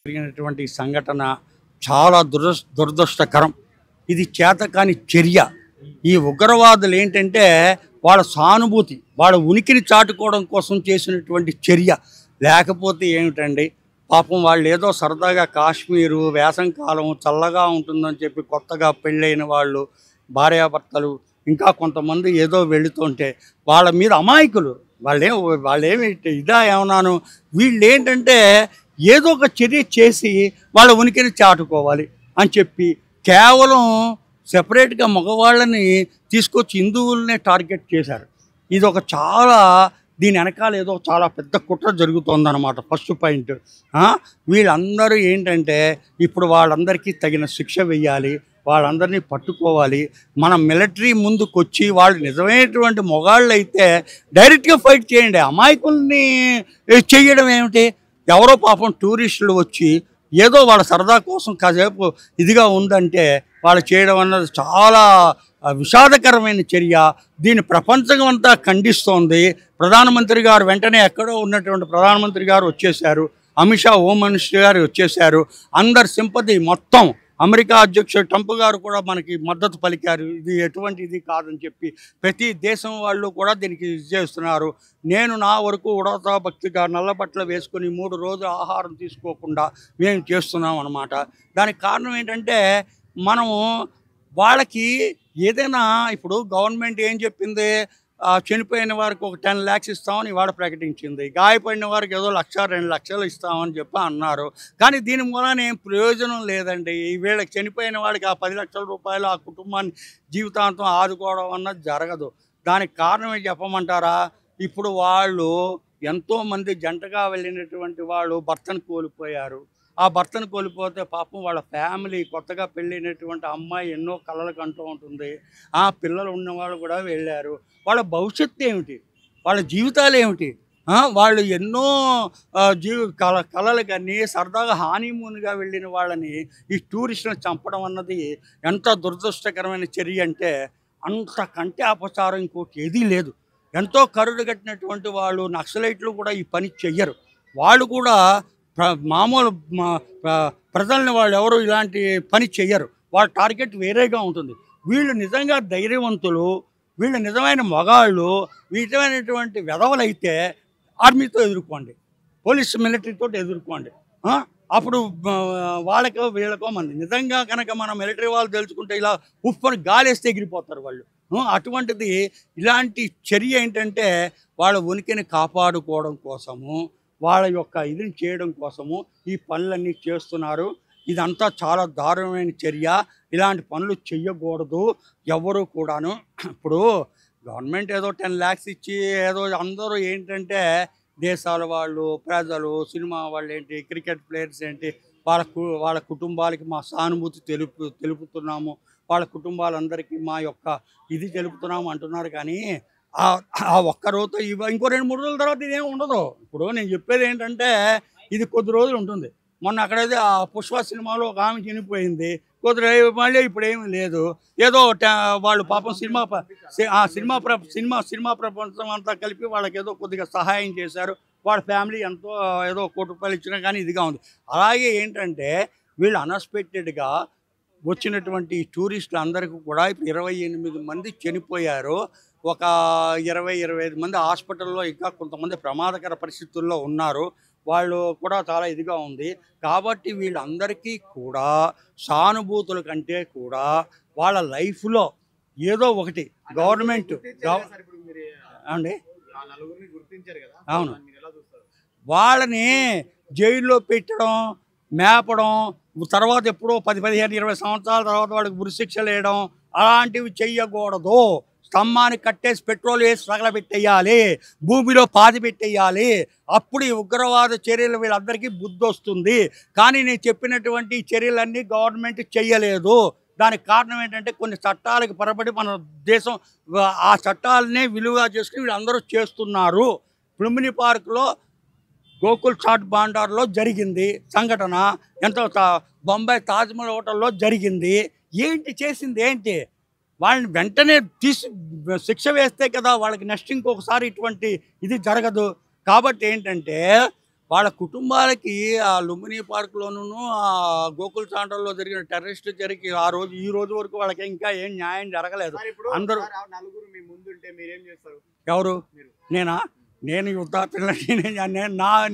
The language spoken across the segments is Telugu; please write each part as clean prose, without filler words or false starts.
జరిగినటువంటి సంఘటన చాలా దురదృష్టకరం. ఇది చేతకాని చర్య. ఈ ఉగ్రవాదులు ఏంటంటే వాళ్ళ సానుభూతి, వాళ్ళ ఉనికిని చాటుకోవడం కోసం చేసినటువంటి చర్య. లేకపోతే ఏమిటండి, పాపం వాళ్ళు ఏదో సరదాగా కాశ్మీరు వేసంకాలం చల్లగా ఉంటుందని చెప్పి కొత్తగా పెళ్ళైన వాళ్ళు, భార్యాభర్తలు, ఇంకా కొంతమంది ఏదో వెళుతుంటే వాళ్ళ మీద అమాయకులు వాళ్ళేమి ఇదా ఏమన్నాను, వీళ్ళు ఏంటంటే ఏదో ఒక చర్య చేసి వాళ్ళ ఉనికిని చాటుకోవాలి అని చెప్పి కేవలం సెపరేట్గా మగవాళ్ళని తీసుకొచ్చి హిందువులనే టార్గెట్ చేశారు. ఇది ఒక దీని వెనకాల ఏదో చాలా పెద్ద కుట్ర జరుగుతుందన్నమాట. ఫస్ట్ పాయింట్, వీళ్ళందరూ ఏంటంటే ఇప్పుడు వాళ్ళందరికీ తగిన శిక్ష వెయ్యాలి, వాళ్ళందరినీ పట్టుకోవాలి. మన మిలిటరీ ముందుకొచ్చి వాళ్ళు నిజమైనటువంటి మొగాళ్ళు అయితే డైరెక్ట్గా ఫైట్ చేయండి. అమాయకుల్ని చేయడం ఏమిటి? ఎవరో పాపం టూరిస్టులు వచ్చి ఏదో వాళ్ళ సరదా కోసం కాసేపు ఇదిగా ఉందంటే వాళ్ళు చేయడం అన్నది చాలా విషాదకరమైన చర్య. దీన్ని ప్రపంచం అంతా ఖండిస్తోంది. ప్రధానమంత్రి గారు వెంటనే ఎక్కడో ఉన్నటువంటి ప్రధానమంత్రి గారు వచ్చేశారు, అమిత్ షా హోమ్ మినిస్టర్ గారు వచ్చేశారు. అందరి సింపతి మొత్తం అమెరికా అధ్యక్షుడు ట్రంప్ గారు కూడా మనకి మద్దతు పలికారు. ఇది ఎటువంటి ఇది కాదని చెప్పి ప్రతి దేశం వాళ్ళు కూడా దీనికి చేస్తున్నారు. నేను నా వరకు ఉడతా భక్తిగా నల్ల బట్టలు వేసుకొని 3 రోజులు ఆహారం తీసుకోకుండా మేము చేస్తున్నాం అన్నమాట. దానికి కారణం ఏంటంటే మనము వాళ్ళకి ఏదైనా ఇప్పుడు గవర్నమెంట్ ఏం చెప్పింది, చనిపోయిన వారికి ఒక 10 lakhs ఇస్తామని ఇవాళ ప్రకటించింది. గాయపడిన వారికి ఏదో 1-2 లక్షలు ఇస్తామని చెప్పి అన్నారు. కానీ దీని మూలన ఏం ప్రయోజనం లేదండి. వీళ్ళకి చనిపోయిన వాడికి ఆ 10 లక్షల రూపాయలు ఆ కుటుంబాన్ని జీవితాంతం ఆదుకోవడం అన్నది జరగదు. దానికి కారణం ఏం చెప్పమంటారా? ఇప్పుడు వాళ్ళు ఎంతోమంది జంటగా వెళ్ళినటువంటి వాళ్ళు భర్తను కోల్పోయారు. ఆ భర్తను కోల్పోతే పాపం వాళ్ళ ఫ్యామిలీ, కొత్తగా పెళ్ళైనటువంటి అమ్మాయి ఎన్నో కలలు కంటూ ఉంటుంది. ఆ పిల్లలు ఉన్నవాళ్ళు కూడా వెళ్ళారు. వాళ్ళ భవిష్యత్తు ఏమిటి? వాళ్ళ జీవితాలు ఏమిటి? వాళ్ళు ఎన్నో కలలు కానీ సరదాగా హానీమూన్గా వెళ్ళిన వాళ్ళని ఈ టూరిస్టులను చంపడం అన్నది ఎంత దురదృష్టకరమైన చర్య అంటే అంతకంటే అపచారం ఇంకోటి ఏదీ లేదు. ఎంతో కరుడు కట్టినటువంటి వాళ్ళు నక్సలైట్లు కూడా ఈ పని చెయ్యరు. వాళ్ళు కూడా మామూలు ప్రజల్ని వాళ్ళు ఎవరు ఇలాంటి పని చెయ్యరు. వాళ్ళ టార్గెట్ వేరేగా ఉంటుంది. వీళ్ళు నిజంగా ధైర్యవంతులు, వీళ్ళు నిజమైన మగాళ్ళు, నిజమైనటువంటి వెధవలైతే ఆర్మీతో ఎదుర్కోండి, పోలీస్ మిలిటరీతో ఎదుర్కోండి. అప్పుడు వాళ్ళకో వీళ్ళకో మంది నిజంగా కనుక మన మిలిటరీ వాళ్ళు తెలుసుకుంటే ఇలా ఉప్పని గాలేస్తే ఎగిరిపోతారు వాళ్ళు. అటువంటిది ఇలాంటి చర్య ఏంటంటే వాళ్ళ ఉనికిని కాపాడుకోవడం కోసము, వాళ్ళ యొక్క ఇదిని చేయడం కోసము ఈ పనులన్నీ చేస్తున్నారు. ఇదంతా చాలా దారుణమైన చర్య. ఇలాంటి పనులు చెయ్యకూడదు ఎవరు కూడాను. ఇప్పుడు గవర్నమెంట్ ఏదో 10 lakhs ఇచ్చి ఏదో అందరూ ఏంటంటే దేశాల వాళ్ళు, ప్రజలు, సినిమా వాళ్ళు ఏంటి, క్రికెట్ ప్లేయర్స్ ఏంటి, వాళ్ళ కుటుంబాలకి మా సానుభూతి తెలుపుతున్నాము, వాళ్ళ కుటుంబాలందరికీ మా యొక్క ఇది తెలుపుతున్నాము అంటున్నారు. కానీ ఆ ఒక్క రోజుతో ఇంకో 2-3 రోజుల తర్వాత ఇదేం ఉండదు. ఇప్పుడు నేను చెప్పేది ఏంటంటే ఇది కొద్ది రోజులు ఉంటుంది. మొన్న అక్కడైతే ఆ పుష్ప సినిమాలో ఒక ఆమె చనిపోయింది, మళ్ళీ ఇప్పుడు ఏమీ లేదు. ఏదో వాళ్ళు పాపం సినిమా ప్రపంచం అంతా కలిపి వాళ్ళకి ఏదో కొద్దిగా సహాయం చేశారు. వాళ్ళ ఫ్యామిలీ ఎంతో ఏదో 1 కోటి రూపాయలు ఇచ్చినా కానీ ఇదిగా ఉంది. అలాగే ఏంటంటే వీళ్ళు అన్ఎక్స్పెక్టెడ్గా వచ్చినటువంటి టూరిస్టులు అందరికీ కూడా ఇప్పుడు 28 మంది చనిపోయారు. ఒక 20-25 మంది హాస్పిటల్లో, ఇంకా కొంతమంది ప్రమాదకర పరిస్థితుల్లో ఉన్నారు. వాళ్ళు కూడా చాలా ఇదిగా ఉంది. కాబట్టి వీళ్ళందరికీ కూడా సానుభూతుల కంటే కూడా వాళ్ళ లైఫ్లో ఏదో ఒకటి గవర్నమెంట్ అండి, అవును, వాళ్ళని జైల్లో పెట్టడం, మేపడం, తర్వాత ఎప్పుడో 10-15-20 సంవత్సరాల తర్వాత వాళ్ళకి ఉరిశిక్షలు వేయడం అలాంటివి చెయ్యకూడదు. స్తంభానికి కట్టేసి పెట్రోల్ వేసి తగలబెట్టేయాలి, భూమిలో పాతి పెట్టేయాలి. అప్పుడు ఈ ఉగ్రవాద చర్యలు వీళ్ళందరికీ బుద్ధి వస్తుంది. కానీ నేను చెప్పినటువంటి చర్యలన్నీ గవర్నమెంట్ చెయ్యలేదు. దానికి కారణం ఏంటంటే కొన్ని చట్టాలకు పరబడి మన దేశం ఆ చట్టాలనే విలువగా చేసుకుని వీళ్ళందరూ చేస్తున్నారు. లుంబిని పార్కులో గోకుల్ చాట్ భాండార్లో జరిగింది సంఘటన, బొంబాయి తాజ్మహల్ హోటల్లో జరిగింది. చేసింది ఏంటి? వాళ్ళని వెంటనే శిక్ష వేస్తే కదా వాళ్ళకి నెక్స్ట్ ఇంకొకసారి ఇటువంటి ఇది జరగదు. కాబట్టి ఏంటంటే వాళ్ళ కుటుంబాలకి ఆ లుంబిని పార్క్లోనూ ఆ గోకుల్ తాండల్లో జరిగిన టెర్రరిస్ట్ జరిగి ఆ రోజు ఈ రోజు వరకు వాళ్ళకి ఇంకా ఏం న్యాయం జరగలేదు. అందరూ నలుగురు మీ ముందుంటే మీరేం చేస్తారు? ఎవరు మీరు. నేనా నేను యుద్ధార్థులను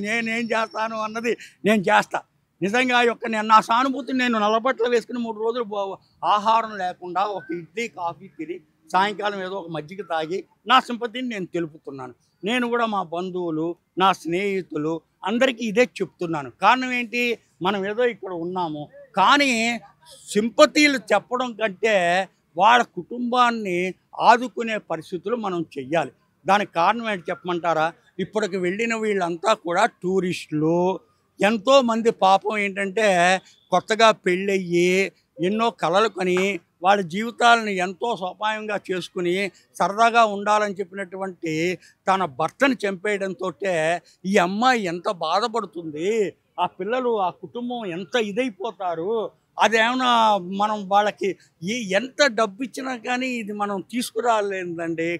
నేనేం చేస్తాను అన్నది నేను చేస్తా. నిజంగా నేను నా సానుభూతిని నేను నల్లబట్టలు వేసుకుని 3 రోజులు ఆహారం లేకుండా ఒక ఇడ్లీ కాఫీ తిని సాయంకాలం ఏదో ఒక మజ్జిగ తాగి నా సింపతిని నేను తెలుపుతున్నాను. నేను కూడా మా బంధువులు, నా స్నేహితులు అందరికీ ఇదే చెప్తున్నాను. కారణం ఏంటి, మనం ఏదో ఇక్కడ ఉన్నాము కానీ సింపతీలు చెప్పడం కంటే వాళ్ళ కుటుంబాన్ని ఆదుకునే పరిస్థితులు మనం చెయ్యాలి. దానికి కారణం ఏంటి చెప్పమంటారా? ఇప్పటికి వెళ్ళిన వీళ్ళంతా కూడా టూరిస్టులు. ఎంతోమంది పాపం ఏంటంటే కొత్తగా పెళ్ళయ్యి ఎన్నో కలలు కని వాళ్ళ జీవితాలను ఎంతో సోపాయంగా చేసుకుని సరదాగా ఉండాలని చెప్పినటువంటి తన భర్తని చంపేయడంతో ఈ అమ్మాయి ఎంత బాధపడుతుంది, ఆ పిల్లలు ఆ కుటుంబం ఎంత ఇదైపోతారు. అదేమన్నా మనం వాళ్ళకి ఎంత డబ్బు ఇచ్చినా కానీ ఇది మనం తీసుకురాలేదండి.